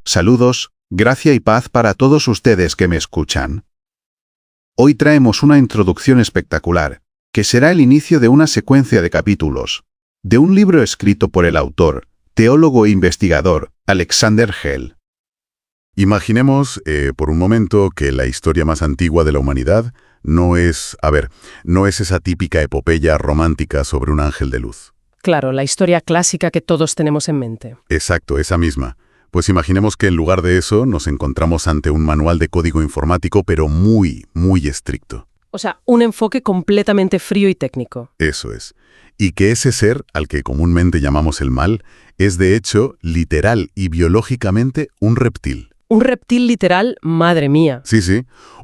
Saludos, gracia y paz para todos ustedes que me escuchan. Hoy traemos una introducción espectacular, que será el inicio de una secuencia de capítulos, de un libro escrito por el autor, teólogo e investigador, Alexander Gell. Imaginemos, por un momento, que la historia más antigua de la humanidad no es esa típica epopeya romántica sobre un ángel de luz. Claro, la historia clásica que todos tenemos en mente. Exacto, esa misma. Pues imaginemos que en lugar de eso nos encontramos ante un manual de código informático, pero muy, muy estricto. O sea, un enfoque completamente frío y técnico. Eso es. Y que ese ser, al que comúnmente llamamos el mal, es de hecho, literal y biológicamente, un reptil. Un reptil literal, madre mía. Sí,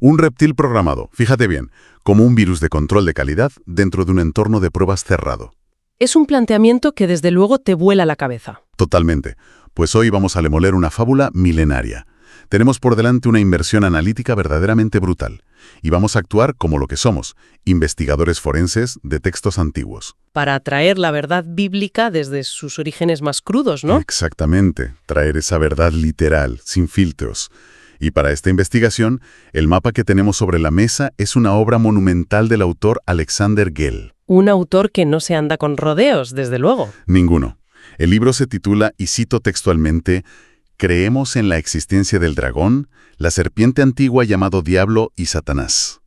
un reptil programado, fíjate bien, como un virus de control de calidad dentro de un entorno de pruebas cerrado. Es un planteamiento que desde luego te vuela la cabeza. Totalmente. Pues hoy vamos a demoler una fábula milenaria. Tenemos por delante una inversión analítica verdaderamente brutal. Y vamos a actuar como lo que somos, investigadores forenses de textos antiguos. Para traer la verdad bíblica desde sus orígenes más crudos, ¿no? Exactamente, traer esa verdad literal, sin filtros. Y para esta investigación, el mapa que tenemos sobre la mesa es una obra monumental del autor Alexander Gell. Un autor que no se anda con rodeos, desde luego. Ninguno. El libro se titula, y cito textualmente, «Creemos en la existencia del dragón, la serpiente antigua llamado Diablo y Satanás».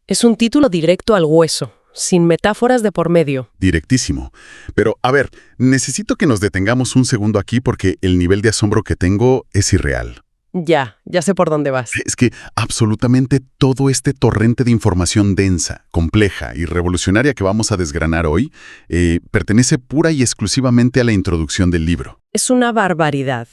Es un título directo al hueso, sin metáforas de por medio. Directísimo. Pero, a ver, necesito que nos detengamos un segundo aquí porque el nivel de asombro que tengo es irreal. Ya sé por dónde vas. Es que absolutamente todo este torrente de información densa, compleja y revolucionaria que vamos a desgranar hoy pertenece pura y exclusivamente a la introducción del libro. Es una barbaridad.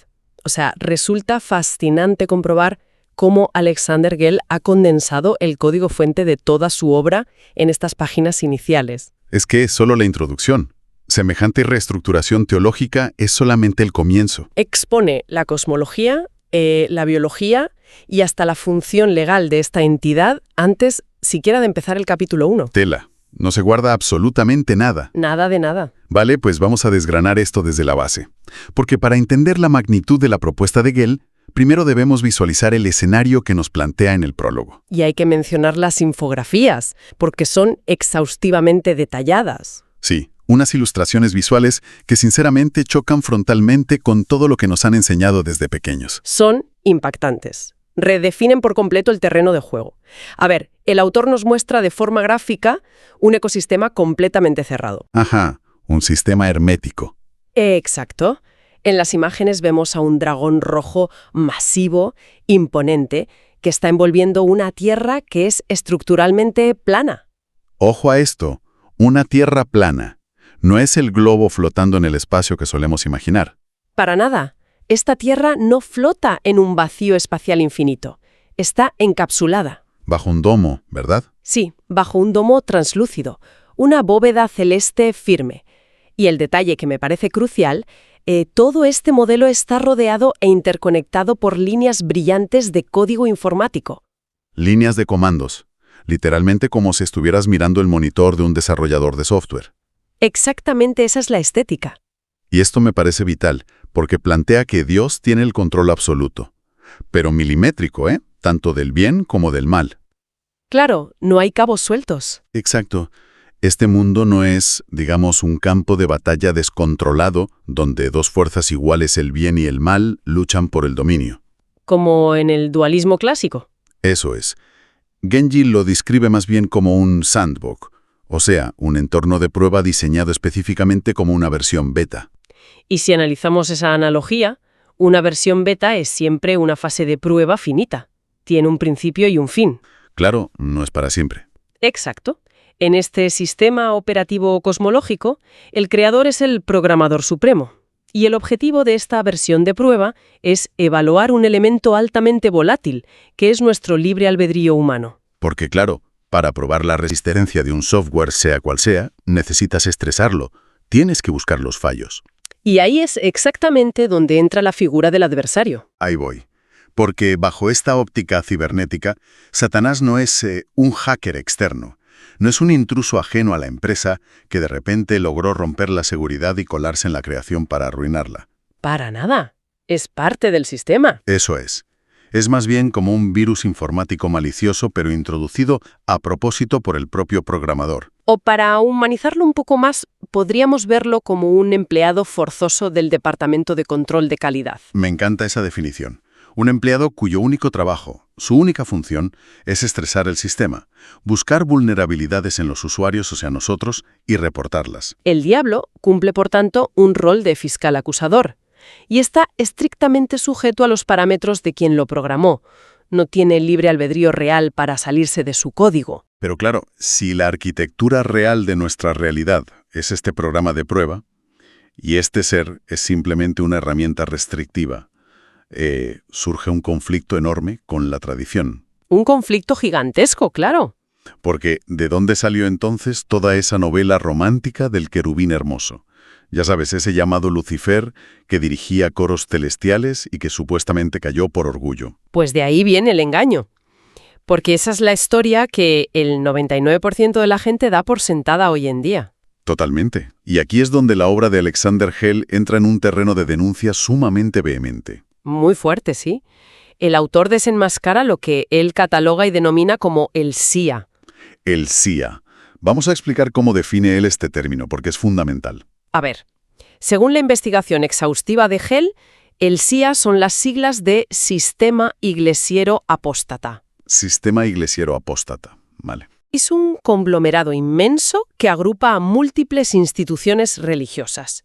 O sea, resulta fascinante comprobar cómo Alexander Gell ha condensado el código fuente de toda su obra en estas páginas iniciales. Es que es solo la introducción. Semejante reestructuración teológica es solamente el comienzo. Expone la cosmología, la biología y hasta la función legal de esta entidad antes siquiera de empezar el capítulo 1. Tela. No se guarda absolutamente nada. Nada de nada. Vale, pues vamos a desgranar esto desde la base. Porque para entender la magnitud de la propuesta de Gell, primero debemos visualizar el escenario que nos plantea en el prólogo. Y hay que mencionar las infografías, porque son exhaustivamente detalladas. Sí, unas ilustraciones visuales que sinceramente chocan frontalmente con todo lo que nos han enseñado desde pequeños. Son impactantes. Redefinen por completo el terreno de juego. A ver, el autor nos muestra de forma gráfica un ecosistema completamente cerrado. Ajá, un sistema hermético. Exacto. En las imágenes vemos a un dragón rojo masivo, imponente, que está envolviendo una Tierra que es estructuralmente plana. Ojo a esto, una Tierra plana. No es el globo flotando en el espacio que solemos imaginar. Para nada. Esta Tierra no flota en un vacío espacial infinito. Está encapsulada. Bajo un domo, ¿verdad? Sí, bajo un domo translúcido, una bóveda celeste firme. Y el detalle que me parece crucial, todo este modelo está rodeado e interconectado por líneas brillantes de código informático. Líneas de comandos, literalmente como si estuvieras mirando el monitor de un desarrollador de software. Exactamente esa es la estética. Y esto me parece vital, porque plantea que Dios tiene el control absoluto. Pero milimétrico, tanto del bien como del mal. Claro, no hay cabos sueltos. Exacto. Este mundo no es, digamos, un campo de batalla descontrolado donde dos fuerzas iguales, el bien y el mal, luchan por el dominio. Como en el dualismo clásico. Eso es. Genji lo describe más bien como un sandbox, o sea, un entorno de prueba diseñado específicamente como una versión beta. Y si analizamos esa analogía, una versión beta es siempre una fase de prueba finita. Tiene un principio y un fin. Claro, no es para siempre. Exacto. En este sistema operativo cosmológico, el creador es el programador supremo. Y el objetivo de esta versión de prueba es evaluar un elemento altamente volátil, que es nuestro libre albedrío humano. Porque claro, para probar la resistencia de un software, sea cual sea, necesitas estresarlo. Tienes que buscar los fallos. Y ahí es exactamente donde entra la figura del adversario. Ahí voy. Porque bajo esta óptica cibernética, Satanás no es un hacker externo. No es un intruso ajeno a la empresa que de repente logró romper la seguridad y colarse en la creación para arruinarla. Para nada. Es parte del sistema. Eso es. Es más bien como un virus informático malicioso, pero introducido a propósito por el propio programador. O para humanizarlo un poco más, podríamos verlo como un empleado forzoso del Departamento de Control de Calidad. Me encanta esa definición. Un empleado cuyo único trabajo, su única función, es estresar el sistema, buscar vulnerabilidades en los usuarios, o sea, nosotros, y reportarlas. El diablo cumple, por tanto, un rol de fiscal acusador y está estrictamente sujeto a los parámetros de quien lo programó. No tiene libre albedrío real para salirse de su código. Pero claro, si la arquitectura real de nuestra realidad es este programa de prueba, y este ser es simplemente una herramienta restrictiva, surge un conflicto enorme con la tradición. Un conflicto gigantesco, claro. Porque ¿de dónde salió entonces toda esa novela romántica del querubín hermoso? Ya sabes, ese llamado Lucifer que dirigía coros celestiales y que supuestamente cayó por orgullo. Pues de ahí viene el engaño. Porque esa es la historia que el 99% de la gente da por sentada hoy en día. Totalmente. Y aquí es donde la obra de Alexander Hell entra en un terreno de denuncia sumamente vehemente. Muy fuerte, sí. El autor desenmascara lo que él cataloga y denomina como el SIA. El SIA. Vamos a explicar cómo define él este término, porque es fundamental. A ver, según la investigación exhaustiva de Hell, el SIA son las siglas de Sistema Iglesiero Apóstata. Sistema Iglesiero Apóstata. Vale. Es un conglomerado inmenso que agrupa a múltiples instituciones religiosas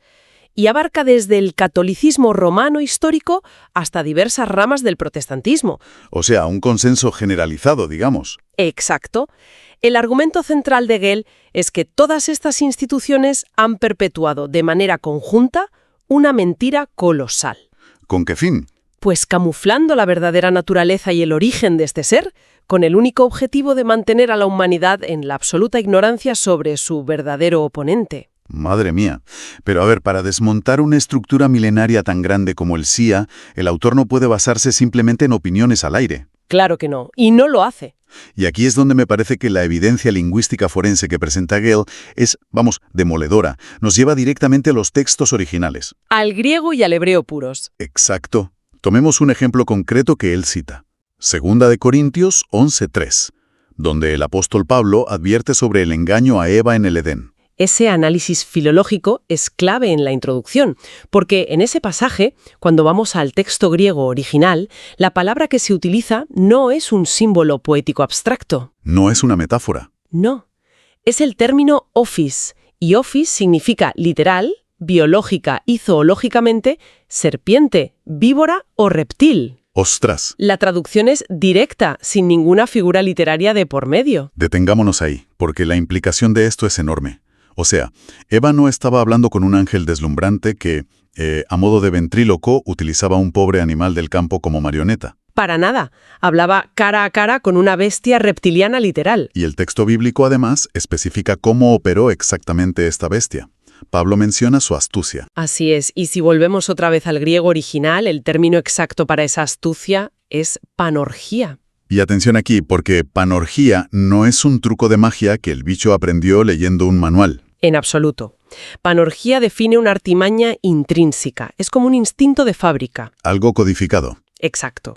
y abarca desde el catolicismo romano histórico hasta diversas ramas del protestantismo. O sea, un consenso generalizado, digamos. Exacto. El argumento central de Hell es que todas estas instituciones han perpetuado de manera conjunta una mentira colosal. ¿Con qué fin? Pues camuflando la verdadera naturaleza y el origen de este ser, con el único objetivo de mantener a la humanidad en la absoluta ignorancia sobre su verdadero oponente. Madre mía. Pero a ver, para desmontar una estructura milenaria tan grande como el SIA, el autor no puede basarse simplemente en opiniones al aire. Claro que no, y no lo hace. Y aquí es donde me parece que la evidencia lingüística forense que presenta Hell es, demoledora. Nos lleva directamente a los textos originales. Al griego y al hebreo puros. Exacto. Tomemos un ejemplo concreto que él cita. 2 Corintios 11:3, donde el apóstol Pablo advierte sobre el engaño a Eva en el Edén. Ese análisis filológico es clave en la introducción, porque en ese pasaje, cuando vamos al texto griego original, la palabra que se utiliza no es un símbolo poético abstracto. No es una metáfora. No, es el término ophis, y ophis significa literal, biológica y zoológicamente serpiente, víbora o reptil. ¡Ostras! La traducción es directa, sin ninguna figura literaria de por medio. Detengámonos ahí, porque la implicación de esto es enorme. O sea, Eva no estaba hablando con un ángel deslumbrante que, a modo de ventríloco, utilizaba a un pobre animal del campo como marioneta. Para nada. Hablaba cara a cara con una bestia reptiliana literal. Y el texto bíblico, además, especifica cómo operó exactamente esta bestia. Pablo menciona su astucia. Así es, y si volvemos otra vez al griego original, el término exacto para esa astucia es panorgía. Y atención aquí, porque panorgía no es un truco de magia que el bicho aprendió leyendo un manual. En absoluto. Panorgía define una artimaña intrínseca, es como un instinto de fábrica. Algo codificado. Exacto.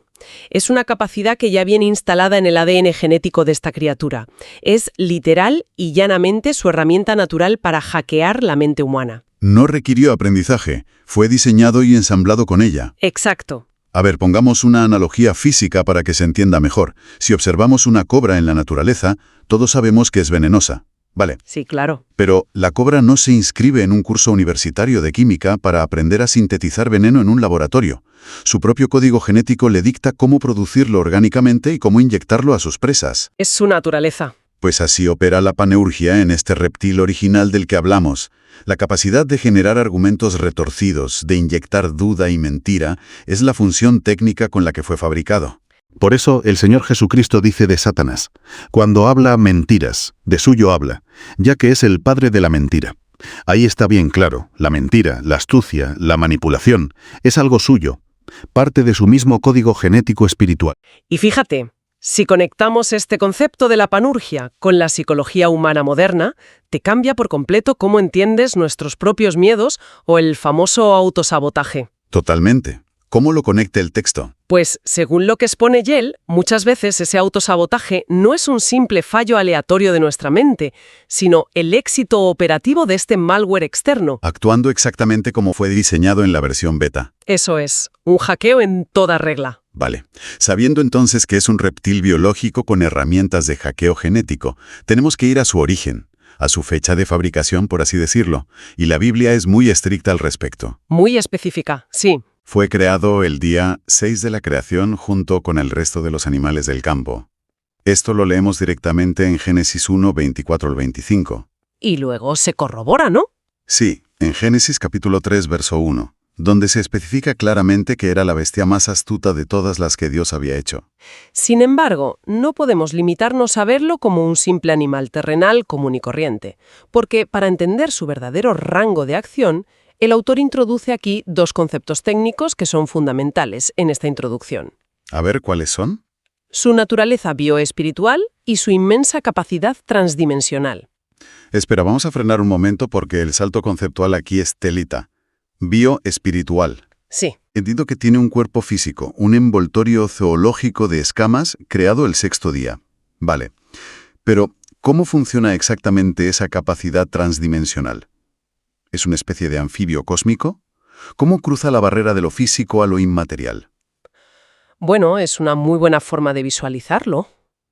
Es una capacidad que ya viene instalada en el ADN genético de esta criatura. Es literal y llanamente su herramienta natural para hackear la mente humana. No requirió aprendizaje, fue diseñado y ensamblado con ella. Exacto. A ver, pongamos una analogía física para que se entienda mejor. Si observamos una cobra en la naturaleza, todos sabemos que es venenosa. Vale. Sí, claro. Pero la cobra no se inscribe en un curso universitario de química para aprender a sintetizar veneno en un laboratorio. Su propio código genético le dicta cómo producirlo orgánicamente y cómo inyectarlo a sus presas. Es su naturaleza. Pues así opera la paneurgia en este reptil original del que hablamos. La capacidad de generar argumentos retorcidos, de inyectar duda y mentira, es la función técnica con la que fue fabricado. Por eso el Señor Jesucristo dice de Satanás, cuando habla mentiras, de suyo habla, ya que es el padre de la mentira. Ahí está bien claro, la mentira, la astucia, la manipulación, es algo suyo, parte de su mismo código genético espiritual. Y fíjate, si conectamos este concepto de la panurgia con la psicología humana moderna, te cambia por completo cómo entiendes nuestros propios miedos o el famoso autosabotaje. Totalmente. ¿Cómo lo conecta el texto? Pues, según lo que expone Yell, muchas veces ese autosabotaje no es un simple fallo aleatorio de nuestra mente, sino el éxito operativo de este malware externo. Actuando exactamente como fue diseñado en la versión beta. Eso es, un hackeo en toda regla. Vale. Sabiendo entonces que es un reptil biológico con herramientas de hackeo genético, tenemos que ir a su origen, a su fecha de fabricación, por así decirlo, y la Biblia es muy estricta al respecto. Muy específica, sí. Fue creado el día 6 de la creación junto con el resto de los animales del campo. Esto lo leemos directamente en Génesis 1, 24 al 25. Y luego se corrobora, ¿no? Sí, en Génesis capítulo 3, verso 1, donde se especifica claramente que era la bestia más astuta de todas las que Dios había hecho. Sin embargo, no podemos limitarnos a verlo como un simple animal terrenal común y corriente, porque para entender su verdadero rango de acción, el autor introduce aquí dos conceptos técnicos que son fundamentales en esta introducción. A ver, ¿cuáles son? Su naturaleza bioespiritual y su inmensa capacidad transdimensional. Espera, vamos a frenar un momento porque el salto conceptual aquí es telita. Bioespiritual. Sí. Entiendo que tiene un cuerpo físico, un envoltorio zoológico de escamas creado el sexto día. Vale. Pero, ¿cómo funciona exactamente esa capacidad transdimensional? ¿Es una especie de anfibio cósmico? ¿Cómo cruza la barrera de lo físico a lo inmaterial? Bueno, es una muy buena forma de visualizarlo.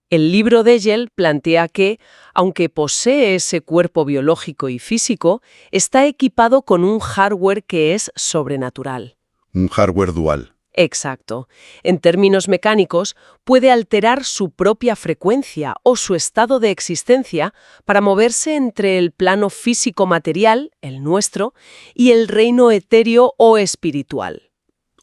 El libro de Yell plantea que, aunque posee ese cuerpo biológico y físico, está equipado con un hardware que es sobrenatural. Un hardware dual. Exacto. En términos mecánicos, puede alterar su propia frecuencia o su estado de existencia para moverse entre el plano físico-material, el nuestro, y el reino etéreo o espiritual.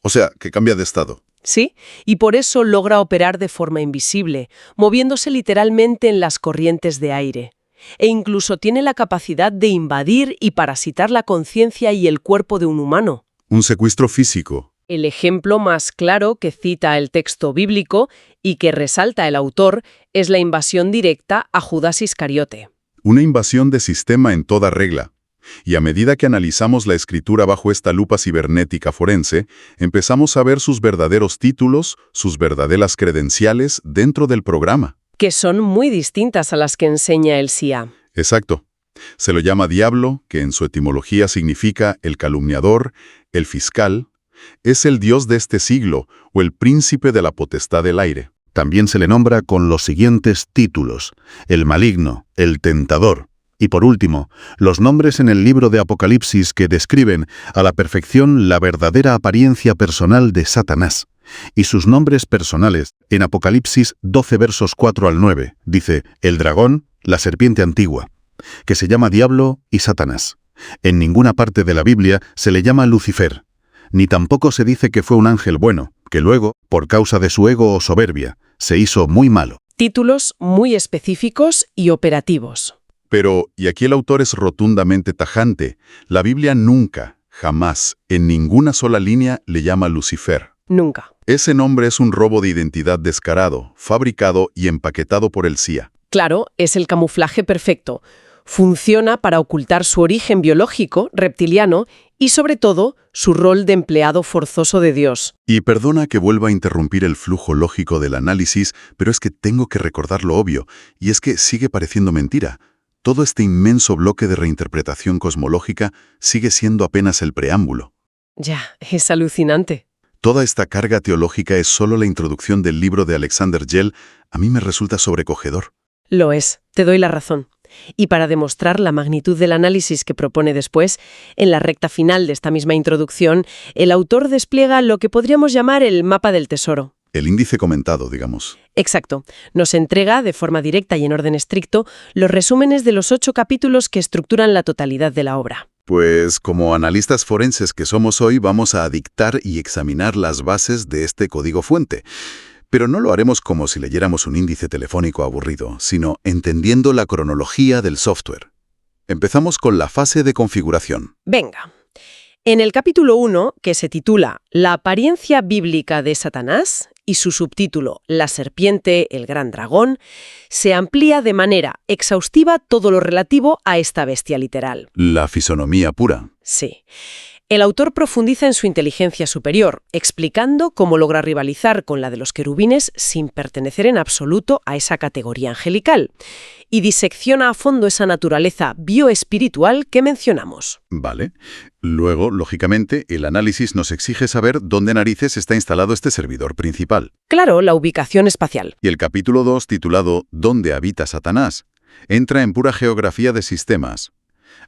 O sea, que cambia de estado. ¿Sí? Y por eso logra operar de forma invisible, moviéndose literalmente en las corrientes de aire. E incluso tiene la capacidad de invadir y parasitar la conciencia y el cuerpo de un humano. Un secuestro físico. El ejemplo más claro que cita el texto bíblico y que resalta el autor es la invasión directa a Judas Iscariote. Una invasión de sistema en toda regla. Y a medida que analizamos la escritura bajo esta lupa cibernética forense, empezamos a ver sus verdaderos títulos, sus verdaderas credenciales dentro del programa. Que son muy distintas a las que enseña el CIA. Exacto. Se lo llama diablo, que en su etimología significa el calumniador, el fiscal. Es el dios de este siglo, o el príncipe de la potestad del aire. También se le nombra con los siguientes títulos: el maligno, el tentador. Y por último, los nombres en el libro de Apocalipsis que describen a la perfección la verdadera apariencia personal de Satanás. Y sus nombres personales, en Apocalipsis 12 versos 4 al 9, dice el dragón, la serpiente antigua, que se llama Diablo y Satanás. En ninguna parte de la Biblia se le llama Lucifer, ni tampoco se dice que fue un ángel bueno, que luego, por causa de su ego o soberbia, se hizo muy malo. Títulos muy específicos y operativos. Pero, y aquí el autor es rotundamente tajante, la Biblia nunca, jamás, en ninguna sola línea le llama Lucifer. Nunca. Ese nombre es un robo de identidad descarado, fabricado y empaquetado por el CIA. Claro, es el camuflaje perfecto. Funciona para ocultar su origen biológico, reptiliano, y sobre todo, su rol de empleado forzoso de Dios. Y perdona que vuelva a interrumpir el flujo lógico del análisis, pero es que tengo que recordar lo obvio, y es que sigue pareciendo mentira. Todo este inmenso bloque de reinterpretación cosmológica sigue siendo apenas el preámbulo. Ya, es alucinante. Toda esta carga teológica es solo la introducción del libro de Alexander Yell. A mí me resulta sobrecogedor. Lo es, te doy la razón. Y para demostrar la magnitud del análisis que propone después, en la recta final de esta misma introducción, el autor despliega lo que podríamos llamar el mapa del tesoro. El índice comentado, digamos. Exacto. Nos entrega, de forma directa y en orden estricto, los resúmenes de los 8 capítulos que estructuran la totalidad de la obra. Pues, como analistas forenses que somos hoy, vamos a dictar y examinar las bases de este código fuente. Pero no lo haremos como si leyéramos un índice telefónico aburrido, sino entendiendo la cronología del software. Empezamos con la fase de configuración. Venga. En el capítulo 1, que se titula La apariencia bíblica de Satanás, y su subtítulo La serpiente, el gran dragón, se amplía de manera exhaustiva todo lo relativo a esta bestia literal. La fisonomía pura. Sí. El autor profundiza en su inteligencia superior, explicando cómo logra rivalizar con la de los querubines sin pertenecer en absoluto a esa categoría angelical, y disecciona a fondo esa naturaleza bioespiritual que mencionamos. Vale. Luego, lógicamente, el análisis nos exige saber dónde narices está instalado este servidor principal. Claro, la ubicación espacial. Y el capítulo 2, titulado ¿Dónde habita Satanás?, entra en pura geografía de sistemas.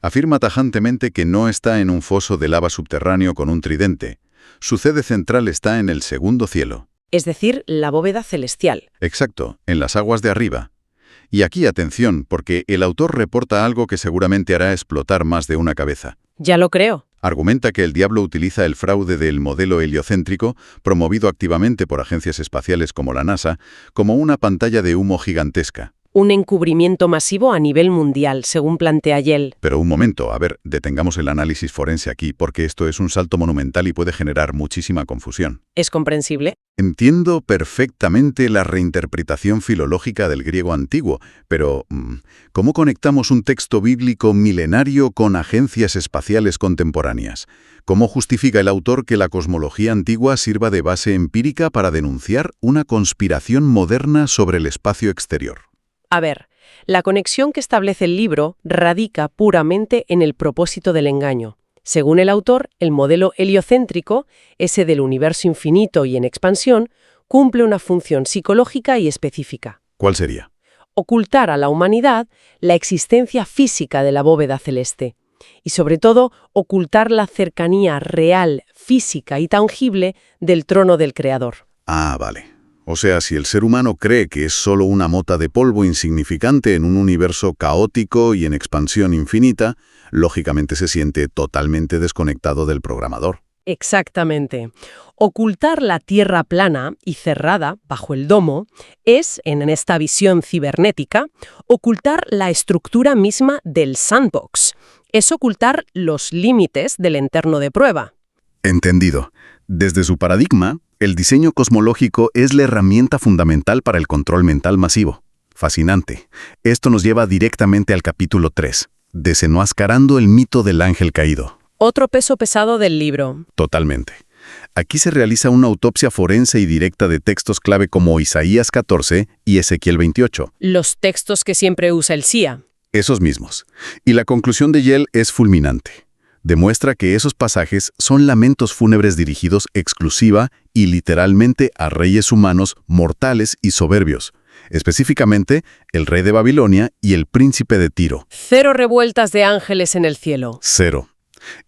Afirma tajantemente que no está en un foso de lava subterráneo con un tridente. Su sede central está en el segundo cielo. Es decir, la bóveda celestial. Exacto, en las aguas de arriba. Y aquí atención, porque el autor reporta algo que seguramente hará explotar más de una cabeza. Ya lo creo. Argumenta que el diablo utiliza el fraude del modelo heliocéntrico, promovido activamente por agencias espaciales como la NASA, como una pantalla de humo gigantesca. Un encubrimiento masivo a nivel mundial, según plantea Yell. Pero un momento, a ver, detengamos el análisis forense aquí, porque esto es un salto monumental y puede generar muchísima confusión. ¿Es comprensible? Entiendo perfectamente la reinterpretación filológica del griego antiguo, pero ¿cómo conectamos un texto bíblico milenario con agencias espaciales contemporáneas? ¿Cómo justifica el autor que la cosmología antigua sirva de base empírica para denunciar una conspiración moderna sobre el espacio exterior? A ver, la conexión que establece el libro radica puramente en el propósito del engaño. Según el autor, el modelo heliocéntrico, ese del universo infinito y en expansión, cumple una función psicológica y específica. ¿Cuál sería? Ocultar a la humanidad la existencia física de la bóveda celeste. Y sobre todo, ocultar la cercanía real, física y tangible del trono del Creador. Ah, vale. O sea, si el ser humano cree que es solo una mota de polvo insignificante en un universo caótico y en expansión infinita, lógicamente se siente totalmente desconectado del programador. Exactamente. Ocultar la Tierra plana y cerrada bajo el domo es, en esta visión cibernética, ocultar la estructura misma del sandbox. Es ocultar los límites del entorno de prueba. Entendido. Desde su paradigma, el diseño cosmológico es la herramienta fundamental para el control mental masivo. Fascinante. Esto nos lleva directamente al capítulo 3, desenmascarando el mito del ángel caído. Otro peso pesado del libro. Totalmente. Aquí se realiza una autopsia forense y directa de textos clave como Isaías 14 y Ezequiel 28. Los textos que siempre usa el CIA. Esos mismos. Y la conclusión de Yell es fulminante. Demuestra que esos pasajes son lamentos fúnebres dirigidos exclusiva y literalmente a reyes humanos mortales y soberbios, específicamente el rey de Babilonia y el príncipe de Tiro. 0 revueltas de ángeles en el cielo. 0.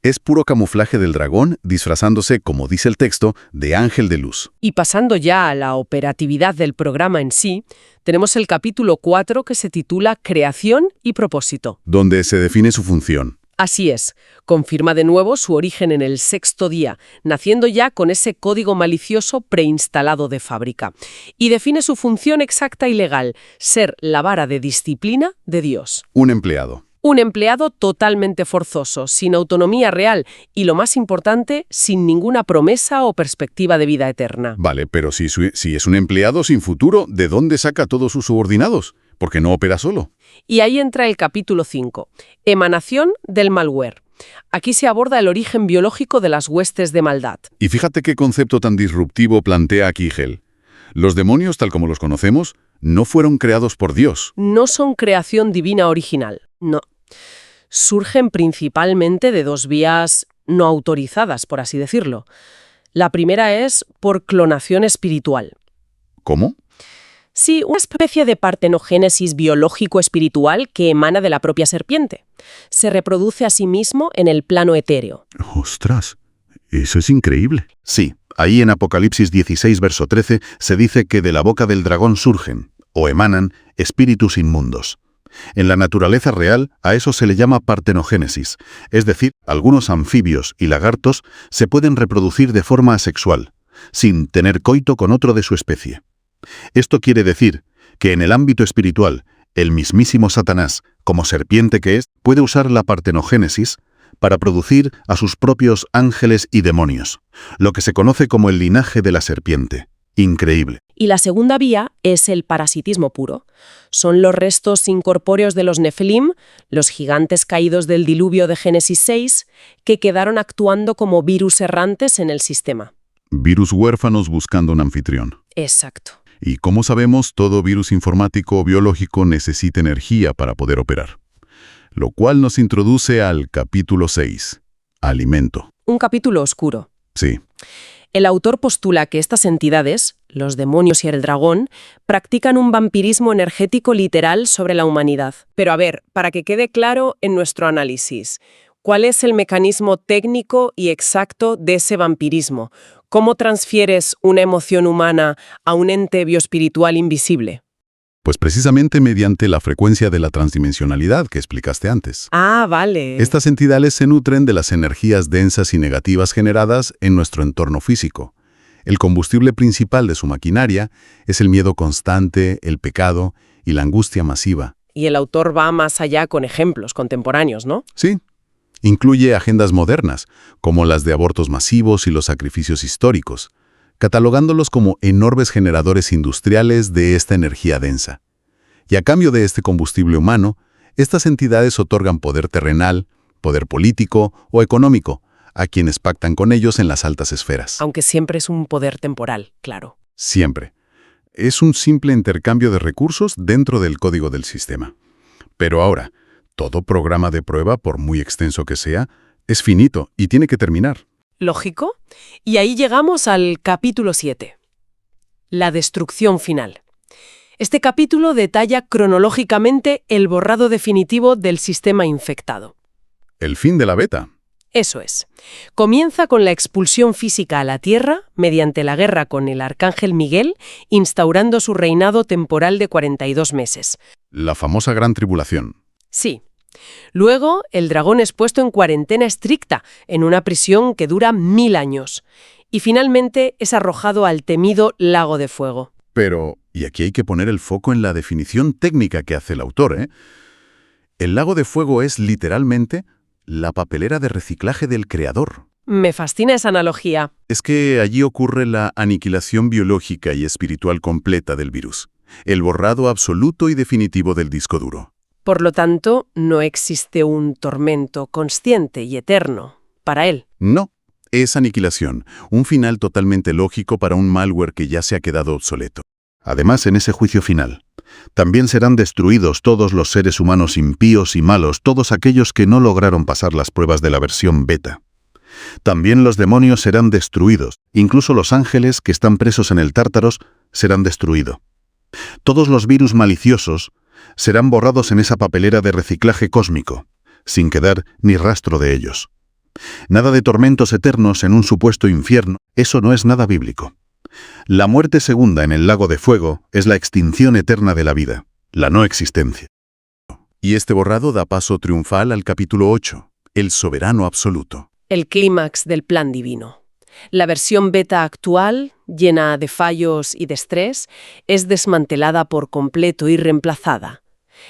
Es puro camuflaje del dragón disfrazándose, como dice el texto, de ángel de luz. Y pasando ya a la operatividad del programa en sí, tenemos el capítulo 4 que se titula Creación y propósito. Donde se define su función. Así es, confirma de nuevo su origen en el 6º día, naciendo ya con ese código malicioso preinstalado de fábrica. Y define su función exacta y legal, ser la vara de disciplina de Dios. Un empleado. Un empleado totalmente forzoso, sin autonomía real y, lo más importante, sin ninguna promesa o perspectiva de vida eterna. Vale, pero si es un empleado sin futuro, ¿de dónde saca todos sus subordinados? Porque no opera solo. Y ahí entra el capítulo 5, emanación del malware. Aquí se aborda el origen biológico de las huestes de maldad. Y fíjate qué concepto tan disruptivo plantea aquí Yell. Los demonios, tal como los conocemos, no fueron creados por Dios. No son creación divina original, no. Surgen principalmente de 2 vías no autorizadas, por así decirlo. La primera es por clonación espiritual. ¿Cómo? Sí, una especie de partenogénesis biológico-espiritual que emana de la propia serpiente. Se reproduce a sí mismo en el plano etéreo. ¡Ostras! Eso es increíble. Sí, ahí en Apocalipsis 16, verso 13, se dice que de la boca del dragón surgen, o emanan, espíritus inmundos. En la naturaleza real, a eso se le llama partenogénesis, es decir, algunos anfibios y lagartos se pueden reproducir de forma asexual, sin tener coito con otro de su especie. Esto quiere decir que en el ámbito espiritual, el mismísimo Satanás, como serpiente que es, puede usar la partenogénesis para producir a sus propios ángeles y demonios, lo que se conoce como el linaje de la serpiente. Increíble. Y la segunda vía es el parasitismo puro. Son los restos incorpóreos de los Nefilim, los gigantes caídos del diluvio de Génesis 6, que quedaron actuando como virus errantes en el sistema. Virus huérfanos buscando un anfitrión. Exacto. Y como sabemos, todo virus informático o biológico necesita energía para poder operar. Lo cual nos introduce al capítulo 6, alimento. Un capítulo oscuro. Sí. El autor postula que estas entidades, los demonios y el dragón, practican un vampirismo energético literal sobre la humanidad. Pero a ver, para que quede claro en nuestro análisis, ¿cuál es el mecanismo técnico y exacto de ese vampirismo? ¿Cómo transfieres una emoción humana a un ente bioespiritual invisible? Pues precisamente mediante la frecuencia de la transdimensionalidad que explicaste antes. Ah, vale. Estas entidades se nutren de las energías densas y negativas generadas en nuestro entorno físico. El combustible principal de su maquinaria es el miedo constante, el pecado y la angustia masiva. Y el autor va más allá con ejemplos contemporáneos, ¿no? Sí. Incluye agendas modernas, como las de abortos masivos y los sacrificios históricos, catalogándolos como enormes generadores industriales de esta energía densa. Y a cambio de este combustible humano, estas entidades otorgan poder terrenal, poder político o económico a quienes pactan con ellos en las altas esferas. Aunque siempre es un poder temporal, claro. Siempre. Es un simple intercambio de recursos dentro del código del sistema. Pero ahora, todo programa de prueba, por muy extenso que sea, es finito y tiene que terminar. Lógico. Y ahí llegamos al capítulo 7. La destrucción final. Este capítulo detalla cronológicamente el borrado definitivo del sistema infectado. El fin de la beta. Eso es. Comienza con la expulsión física a la Tierra mediante la guerra con el arcángel Miguel, instaurando su reinado temporal de 42 meses. La famosa Gran Tribulación. Sí. Luego, el dragón es puesto en cuarentena estricta, en una prisión que dura 1000 años. Y finalmente es arrojado al temido Lago de Fuego. Pero, y aquí hay que poner el foco en la definición técnica que hace el autor, ¿eh? El Lago de Fuego es, literalmente, la papelera de reciclaje del creador. Me fascina esa analogía. Es que allí ocurre la aniquilación biológica y espiritual completa del virus, el borrado absoluto y definitivo del disco duro. Por lo tanto, no existe un tormento consciente y eterno para él. No, es aniquilación, un final totalmente lógico para un malware que ya se ha quedado obsoleto. Además, en ese juicio final, también serán destruidos todos los seres humanos impíos y malos, todos aquellos que no lograron pasar las pruebas de la versión beta. También los demonios serán destruidos, incluso los ángeles que están presos en el Tártaros serán destruidos. Todos los virus maliciosos serán borrados en esa papelera de reciclaje cósmico, sin quedar ni rastro de ellos. Nada de tormentos eternos en un supuesto infierno, eso no es nada bíblico. La muerte segunda en el lago de fuego es la extinción eterna de la vida, la no existencia. Y este borrado da paso triunfal al capítulo 8, el soberano absoluto. El clímax del plan divino. La versión beta actual, llena de fallos y de estrés, es desmantelada por completo y reemplazada.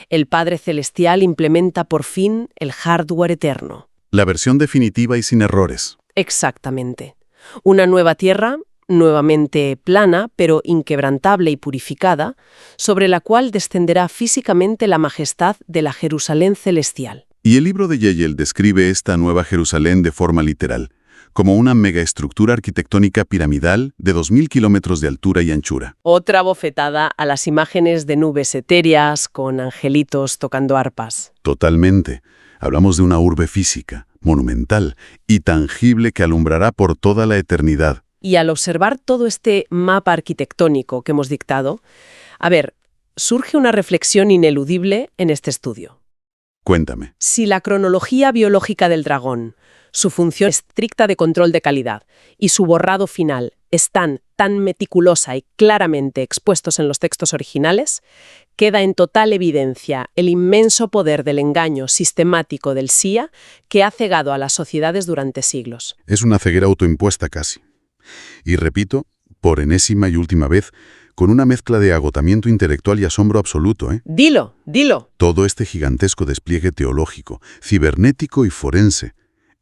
El Padre Celestial implementa por fin el hardware eterno. La versión definitiva y sin errores. Exactamente. Una nueva tierra, nuevamente plana, pero inquebrantable y purificada, sobre la cual descenderá físicamente la majestad de la Jerusalén celestial. Y el libro de Yeyel describe esta nueva Jerusalén de forma literal, como una megaestructura arquitectónica piramidal de 2000 kilómetros de altura y anchura. Otra bofetada a las imágenes de nubes etéreas con angelitos tocando arpas. Totalmente. Hablamos de una urbe física, monumental y tangible que alumbrará por toda la eternidad. Y al observar todo este mapa arquitectónico que hemos dictado, surge una reflexión ineludible en este estudio. Cuéntame. Si la cronología biológica del dragón, su función estricta de control de calidad y su borrado final están tan meticulosa y claramente expuestos en los textos originales, queda en total evidencia el inmenso poder del engaño sistemático del SIA que ha cegado a las sociedades durante siglos. Es una ceguera autoimpuesta casi. Y repito, por enésima y última vez, con una mezcla de agotamiento intelectual y asombro absoluto, ¿eh? Dilo. Todo este gigantesco despliegue teológico, cibernético y forense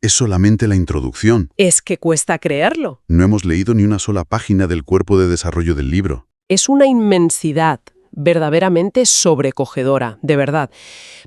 es solamente la introducción. Es que cuesta creerlo. No hemos leído ni una sola página del cuerpo de desarrollo del libro. Es una inmensidad verdaderamente sobrecogedora, de verdad.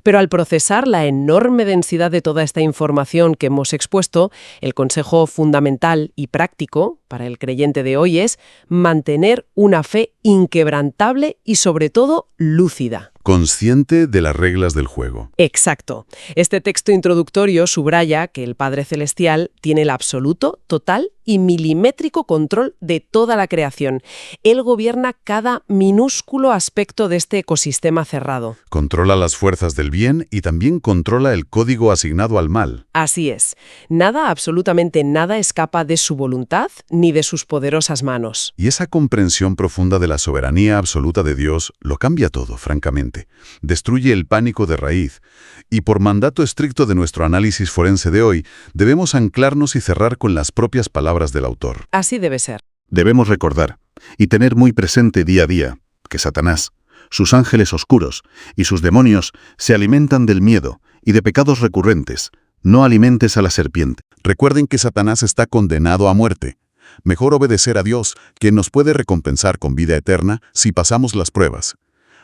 Pero al procesar la enorme densidad de toda esta información que hemos expuesto, el consejo fundamental y práctico para el creyente de hoy es mantener una fe inquebrantable y sobre todo lúcida. Consciente de las reglas del juego. Exacto. Este texto introductorio subraya que el Padre Celestial tiene el absoluto, total y milimétrico control de toda la creación. Él gobierna cada minúsculo aspecto de este ecosistema cerrado. Controla las fuerzas del bien y también controla el código asignado al mal. Así es. Nada, absolutamente nada escapa de su voluntad ni de sus poderosas manos. Y esa comprensión profunda de la soberanía absoluta de Dios lo cambia todo, francamente. Destruye el pánico de raíz. Y por mandato estricto de nuestro análisis forense de hoy, debemos anclarnos y cerrar con las propias palabras del autor. Así debe ser. Debemos recordar y tener muy presente día a día que Satanás, sus ángeles oscuros y sus demonios se alimentan del miedo y de pecados recurrentes. No alimentes a la serpiente. Recuerden que Satanás está condenado a muerte. Mejor obedecer a Dios, quien nos puede recompensar con vida eterna si pasamos las pruebas.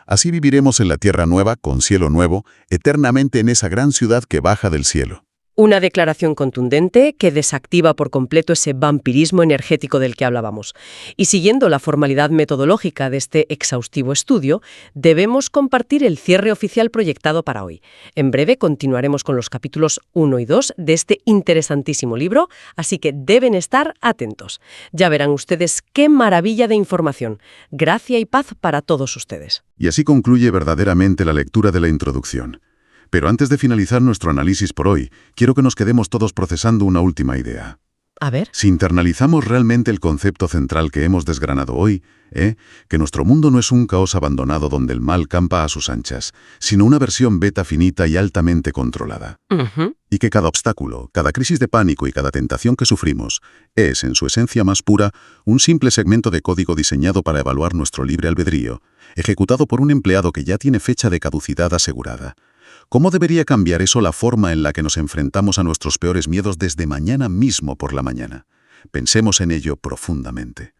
Así viviremos en la tierra nueva, con cielo nuevo, eternamente en esa gran ciudad que baja del cielo. Una declaración contundente que desactiva por completo ese vampirismo energético del que hablábamos. Y siguiendo la formalidad metodológica de este exhaustivo estudio, debemos compartir el cierre oficial proyectado para hoy. En breve continuaremos con los capítulos 1 y 2 de este interesantísimo libro, así que deben estar atentos. Ya verán ustedes qué maravilla de información. Gracia y paz para todos ustedes. Y así concluye verdaderamente la lectura de la introducción. Pero antes de finalizar nuestro análisis por hoy, quiero que nos quedemos todos procesando una última idea. A ver. Si internalizamos realmente el concepto central que hemos desgranado hoy, que nuestro mundo no es un caos abandonado donde el mal campa a sus anchas, sino una versión beta finita y altamente controlada. Y que cada obstáculo, cada crisis de pánico y cada tentación que sufrimos es, en su esencia más pura, un simple segmento de código diseñado para evaluar nuestro libre albedrío, ejecutado por un empleado que ya tiene fecha de caducidad asegurada. ¿Cómo debería cambiar eso la forma en la que nos enfrentamos a nuestros peores miedos desde mañana mismo por la mañana? Pensemos en ello profundamente.